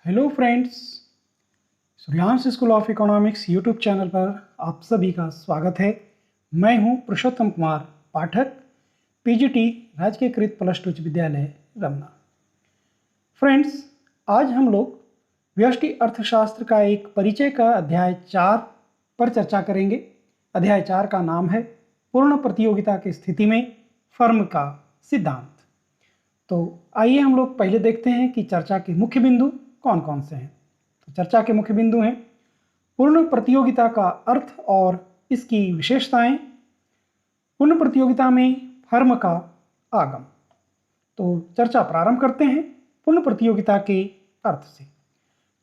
Hello friends, Suryansh school of economics YouTube channel पर आप सभी का स्वागत है। मैं हूं पुरुषोत्तम कुमार, पाठक, पीजीटी राजकीयकृत प्लस टू उच्च विद्यालय रमना। फ्रेंड्स, आज हम लोग व्यष्टि अर्थशास्त्र का एक परिचय का अध्याय 4 पर चर्चा करेंगे। अध्याय 4 का नाम है पूर्ण प्रतियोगिता की स्थिति में फर्म का सिद्धांत। तो आइए हम लोग पहले देखते हैं कि चर्चा के मुख्य बिंदु कौन कौन से हैं। तो चर्चा के मुख्य बिंदु हैं पूर्ण प्रतियोगिता का अर्थ और इसकी विशेषताएं, पूर्ण प्रतियोगिता में फर्म का आगम। तो चर्चा प्रारंभ करते हैं पूर्ण प्रतियोगिता के अर्थ से।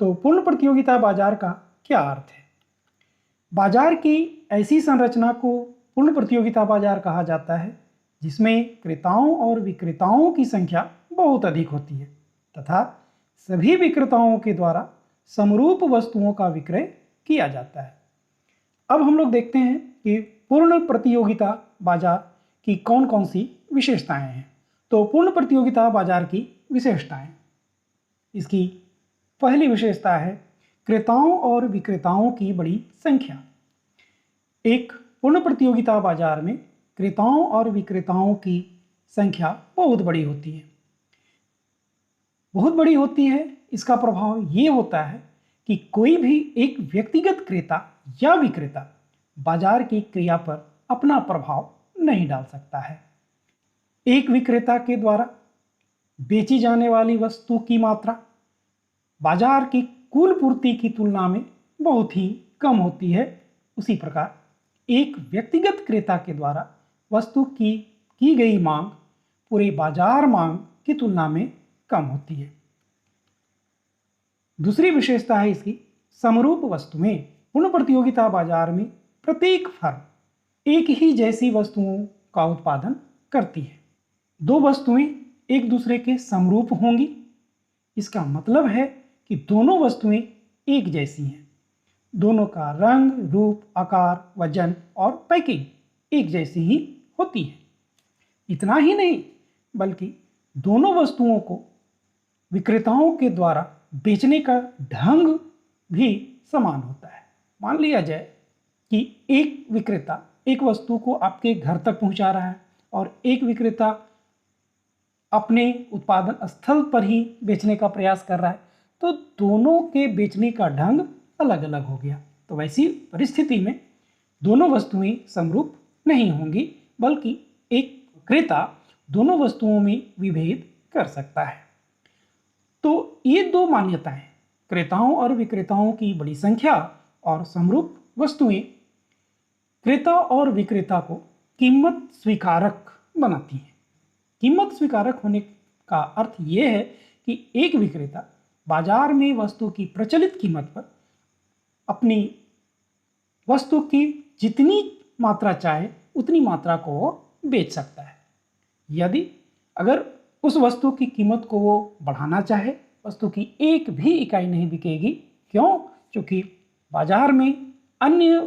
तो पूर्ण प्रतियोगिता बाजार का क्या अर्थ है? बाजार की ऐसी संरचना को पूर्ण प्रतियोगिता बाजार कहा जाता है जिसमें क्रेताओं और विक्रेताओं की संख्या बहुत अधिक होती है तथा सभी विक्रेताओं के द्वारा समरूप वस्तुओं का विक्रय किया जाता है। अब हम लोग देखते हैं कि पूर्ण प्रतियोगिता बाजार की कौन कौन सी विशेषताएं हैं। तो पूर्ण प्रतियोगिता बाजार की विशेषताएं, इसकी पहली विशेषता है क्रेताओं और विक्रेताओं की बड़ी संख्या। एक पूर्ण प्रतियोगिता बाजार में क्रेताओं और विक्रेताओं की संख्या बहुत बड़ी होती है। बहुत बड़ी होती है, इसका प्रभाव ये होता है कि कोई भी एक व्यक्तिगत क्रेता या विक्रेता बाजार की क्रिया पर अपना प्रभाव नहीं डाल सकता है। एक विक्रेता के द्वारा बेची जाने वाली वस्तु की मात्रा बाजार की कुल पूर्ति की तुलना में बहुत ही कम होती है। उसी प्रकार एक व्यक्तिगत क्रेता के द्वारा वस्तु की गई मांग पूरे बाजार मांग की तुलना में कम होती है। दूसरी विशेषता है इसकी समरूप वस्तुएं। पूर्ण प्रतियोगिता बाजार में प्रत्येक फर्म एक ही जैसी वस्तुओं का उत्पादन करती है। दो वस्तुएं एक दूसरे के समरूप होंगी। इसका मतलब है कि दोनों वस्तुएं एक जैसी हैं। दोनों का रंग, रूप, आकार, वजन और पैकिंग एक जैसी ही होती है। इतना ही नहीं बल्कि दोनों वस्तुओं को विक्रेताओं के द्वारा बेचने का ढंग भी समान होता है। मान लिया जाए कि एक विक्रेता एक वस्तु को आपके घर तक पहुंचा रहा है और एक विक्रेता अपने उत्पादन स्थल पर ही बेचने का प्रयास कर रहा है, तो दोनों के बेचने का ढंग अलग अलग हो गया। तो वैसी परिस्थिति में दोनों वस्तुएं समरूप नहीं होंगी, बल्कि एक क्रेता दोनों वस्तुओं में विभेद कर सकता है। तो ये दो मान्यताएं, क्रेताओं और विक्रेताओं की बड़ी संख्या और समरूप वस्तुएं, क्रेता और विक्रेता को कीमत स्वीकारक बनाती हैं। कीमत स्वीकारक होने का अर्थ ये है कि एक विक्रेता बाजार में वस्तु की प्रचलित कीमत पर अपनी वस्तु की जितनी मात्रा चाहे उतनी मात्रा को वो बेच सकता है। यदि अगर उस वस्तु की कीमत को वो बढ़ाना चाहे, वस्तु की एक भी इकाई नहीं बिकेगी। क्यों? क्योंकि बाजार में अन्य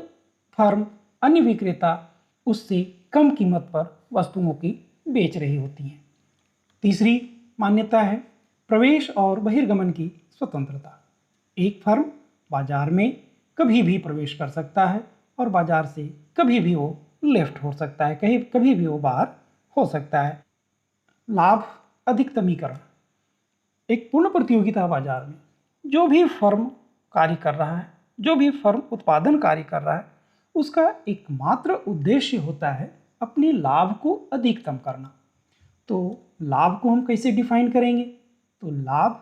फर्म, अन्य विक्रेता उससे कम कीमत पर वस्तुओं की बेच रही होती हैं। तीसरी मान्यता है प्रवेश और बहिर्गमन की स्वतंत्रता। एक फर्म बाजार में कभी भी प्रवेश कर सकता है और बाजार से कभी भी वो लेफ्ट हो सकता है, कभी भी वो बाहर हो सकता है। लाभ अधिकतमीकरण। एक पूर्ण प्रतियोगिता बाजार में जो भी फर्म कार्य कर रहा है, जो भी फर्म उत्पादन कार्य कर रहा है, उसका एकमात्र उद्देश्य होता है अपने लाभ को अधिकतम करना। तो लाभ को हम कैसे डिफाइन करेंगे? तो लाभ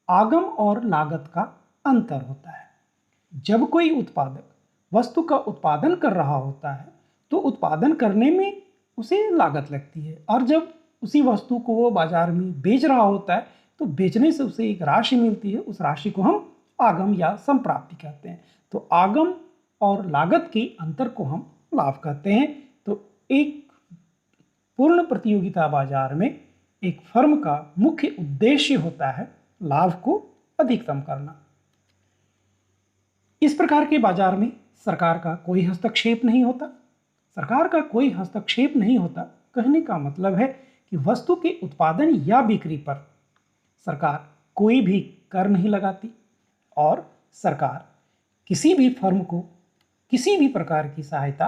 आगम और लागत का अंतर होता है। जब कोई उत्पादक वस्तु का उत्पादन कर रहा होता है तो उत्पादन करने में उसे लागत लगती है, और जब उसी वस्तु को वो बाजार में बेच रहा होता है तो बेचने से उसे एक राशि मिलती है। उस राशि को हम आगम या संप्राप्ति कहते हैं। तो आगम और लागत के अंतर को हम लाभ कहते हैं। तो एक पूर्ण प्रतियोगिता बाजार में एक फर्म का मुख्य उद्देश्य होता है लाभ को अधिकतम करना। इस प्रकार के बाजार में सरकार का कोई हस्तक्षेप नहीं होता। सरकार का कोई हस्तक्षेप नहीं होता कहने का मतलब है कि वस्तु के उत्पादन या बिक्री पर सरकार कोई भी कर नहीं लगाती और सरकार किसी भी फर्म को किसी भी प्रकार की सहायता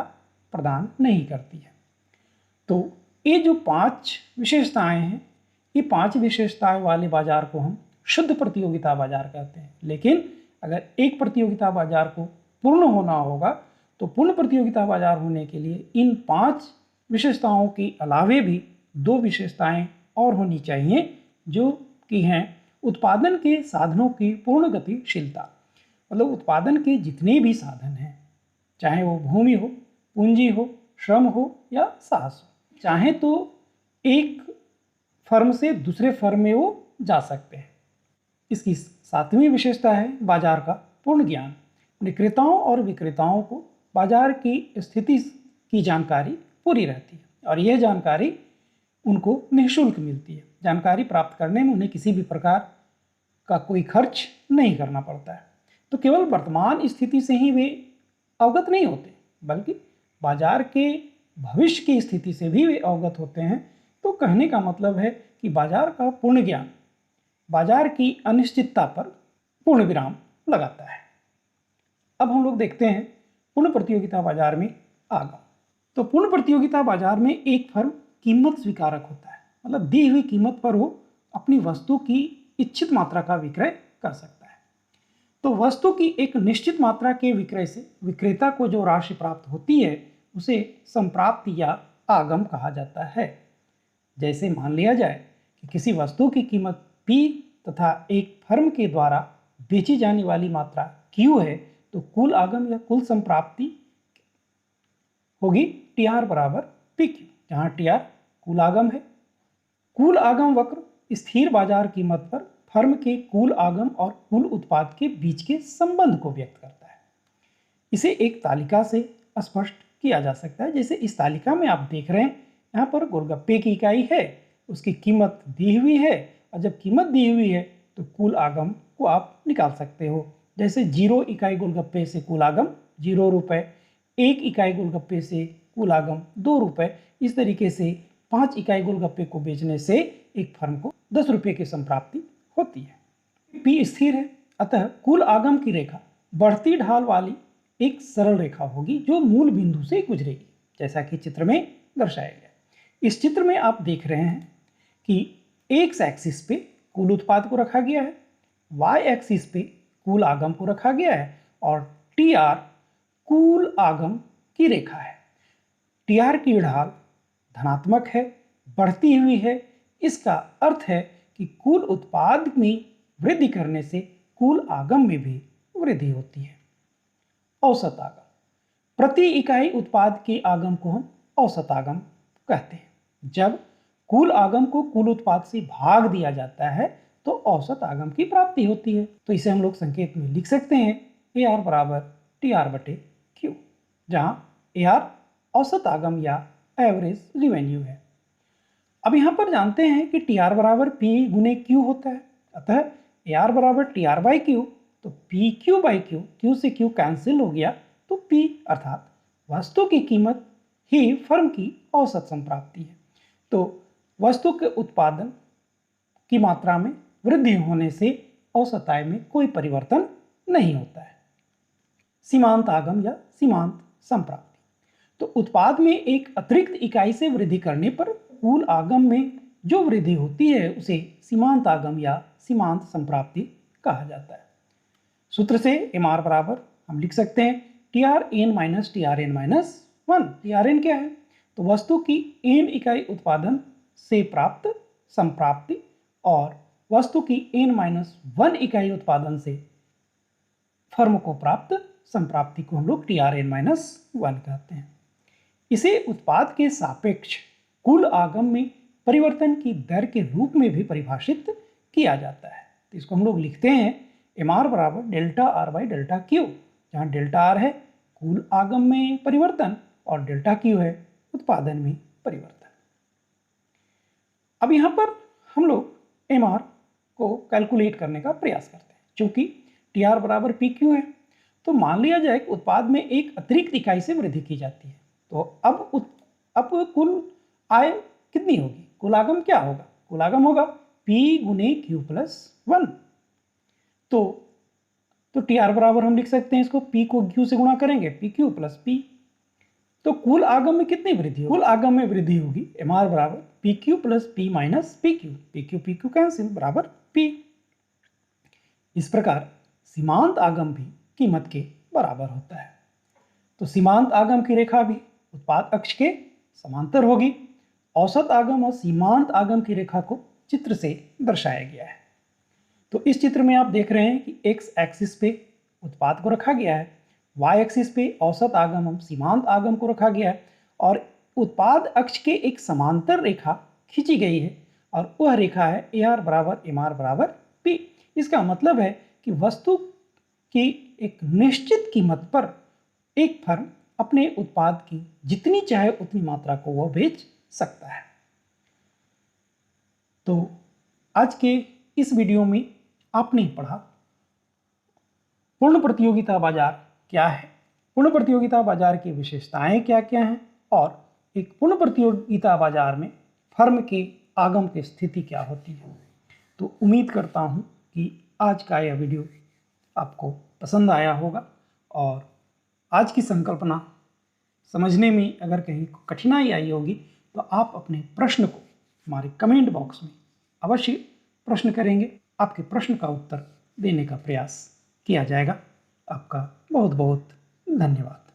प्रदान नहीं करती है। तो ये जो 5 विशेषताएं हैं, ये 5 विशेषताएं वाले बाजार को हम शुद्ध प्रतियोगिता बाजार कहते हैं। लेकिन अगर एक प्रतियोगिता बाजार को पूर्ण होना होगा तो पूर्ण प्रतियोगिता बाजार होने के लिए इन 5 विशेषताओं के अलावे भी 2 विशेषताएं और होनी चाहिए, जो कि हैं उत्पादन के साधनों की पूर्ण गतिशीलता। मतलब उत्पादन के जितने भी साधन हैं, चाहे वो भूमि हो, पूंजी हो, श्रम हो या साहस हो, चाहे तो एक फर्म से दूसरे फर्म में वो जा सकते हैं। इसकी 7वीं विशेषता है बाजार का पूर्ण ज्ञान। विक्रेताओं और विक्रेताओं को बाजार की स्थिति की जानकारी पूरी रहती है और यह जानकारी उनको निःशुल्क मिलती है। जानकारी प्राप्त करने में उन्हें किसी भी प्रकार का कोई खर्च नहीं करना पड़ता है। तो केवल वर्तमान स्थिति से ही वे अवगत नहीं होते, बल्कि बाजार के भविष्य की स्थिति से भी वे अवगत होते हैं। तो कहने का मतलब है कि बाजार का पूर्ण ज्ञान बाजार की अनिश्चितता पर पूर्ण विराम लगाता है। अब हम लोग देखते हैं पूर्ण प्रतियोगिता बाजार में आगम। तो पूर्ण प्रतियोगिता बाजार में एक फर्म कीमत स्वीकारक होता है, मतलब दी हुई कीमत पर वो अपनी वस्तु की इच्छित मात्रा का विक्रय कर सकता है। तो वस्तु की एक निश्चित मात्रा के विक्रय से विक्रेता को जो राशि प्राप्त होती है उसे संप्राप्ति या आगम कहा जाता है। जैसे मान लिया जाए कि किसी वस्तु की कीमत P तथा एक फर्म के द्वारा बेची जाने वाली मात्रा Q है, तो कुल आगम या कुल संप्राप्ति होगी TR बराबर PQ, जहाँ TR कुल आगम है। कुल आगम वक्र स्थिर बाजार कीमत पर फर्म के कुल आगम और कुल उत्पाद के बीच के संबंध को व्यक्त करता है। इसे एक तालिका से स्पष्ट किया जा सकता है। जैसे इस तालिका में आप देख रहे हैं, यहाँ पर गोलगप्पे की इकाई है, उसकी कीमत दी हुई है और जब कीमत दी हुई है तो कुल आगम को आप निकाल सकते हो। जैसे 0 इकाई गोलगप्पे से कुल आगम 0 रुपये, 1 इकाई गोलगप्पे से कुल आगम 2 रुपये। इस तरीके से 5 इकाई गोलगप्पे को बेचने से एक फर्म को 10 रुपये की संप्राप्ति होती है। P स्थिर है, अतः कुल आगम की रेखा बढ़ती ढाल वाली एक सरल रेखा होगी जो मूल बिंदु से गुजरेगी, जैसा कि चित्र में दर्शाया गया। इस चित्र में आप देख रहे हैं कि एक्स एक्सिस पे कुल उत्पाद को रखा गया है, वाई एक्सिस पे कुल आगम को रखा गया है और TR कुल आगम की रेखा है। TR की ढाल धनात्मक है, बढ़ती हुई है। इसका अर्थ है कि कुल उत्पाद में वृद्धि करने से कुल आगम में भी वृद्धि होती है। औसत आगम, प्रति इकाई उत्पाद के आगम को हम औसत आगम कहते हैं। जब कुल आगम को कुल उत्पाद से भाग दिया जाता है तो औसत आगम की प्राप्ति होती है। तो इसे हम लोग संकेत में लिख सकते हैं AR बराबर TR बटे Q, जहां AR औसत आगम या एवरेज रिवेन्यू है। अब यहाँ पर जानते हैं कि TR बराबर P गुने Q होता है, अतः AR बराबर TR बाई Q, तो PQ बाई Q, Q से Q कैंसिल हो गया तो P अर्थात वस्तु की कीमत ही फर्म की औसत संप्राप्ति है। तो वस्तु के उत्पादन की मात्रा में वृद्धि होने से औसत आय में कोई परिवर्तन नहीं होता है। सीमांत आगम या सीमांत संप्राप्ति, तो उत्पाद में एक अतिरिक्त इकाई से वृद्धि करने पर कुल आगम में जो वृद्धि होती है उसे सीमांत आगम या सीमांत संप्राप्ति कहा जाता है। सूत्र से MR बराबर हम लिख सकते हैं TRN minus TRN minus 1। TRN क्या है? तो वस्तु की n इकाई उत्पादन से प्राप्त संप्राप्ति और वस्तु की n-1 इकाई उत्पादन से फर्म को प्राप्त संप्राप्ति को हम लोग TRN-1 कहते हैं। इसे उत्पाद के सापेक्ष कुल आगम में परिवर्तन की दर के रूप में भी परिभाषित किया जाता है। तो इसको हम लोग लिखते हैं MR बराबर delta R by delta Q, जहाँ डेल्टा R है कुल आगम में परिवर्तन और डेल्टा Q है उत्पादन में परिवर्तन। अब यहाँ पर हम लोग MR को कैलकुलेट करने का प्रयास करते हैं। चूंकि TR बराबर PQ है तो मान लिया जाए कि उत्पाद में एक अतिरिक्त इकाई से वृद्धि की जाती है, तो अब कुल आय कितनी होगी? कुल आगम क्या होगा? कुल आगम होगा P गुने Q प्लस 1। तो टी आर बराबर हम लिख सकते हैं इसको, पी को क्यू से गुणा करेंगे, पी क्यू प्लस पी। तो कुल आगम में कितनी वृद्धि होगी? कुल आगम में वृद्धि होगी एम आर बराबर P Q plus P minus P Q cancel बराबर पी। इस प्रकार सीमांत आगम भी कीमत के बराबर होता है। तो सीमांत आगम की रेखा भी उत्पाद अक्ष के समांतर होगी। औसत आगम और सीमांत आगम की रेखा को चित्र से दर्शाया गया है। तो इस चित्र में आप देख रहे हैं कि एक्स एक्सिस पे उत्पाद को रखा गया है, वाई एक्सिस पे औसत आगम हम सीमांत आगम को रखा गया है, और उत्पाद अक्ष के एक समांतर रेखा खींची गई है और वह रेखा है ए आर बराबर एम आर बराबर पी। इसका मतलब है कि वस्तु की एक निश्चित कीमत पर एक फर्म अपने उत्पाद की जितनी चाहे उतनी मात्रा को वह बेच सकता है। तो आज के इस वीडियो में आपने पढ़ा पूर्ण प्रतियोगिता बाजार क्या है, पूर्ण प्रतियोगिता बाजार की विशेषताएं क्या क्या हैं, और एक पूर्ण प्रतियोगिता बाजार में फर्म के आगम की स्थिति क्या होती है। तो उम्मीद करता हूं कि आज का यह वीडियो आपको पसंद आया होगा, और आज की संकल्पना समझने में अगर कहीं कठिनाई आई होगी तो आप अपने प्रश्न को हमारे कमेंट बॉक्स में अवश्य प्रश्न करेंगे। आपके प्रश्न का उत्तर देने का प्रयास किया जाएगा। आपका बहुत बहुत धन्यवाद।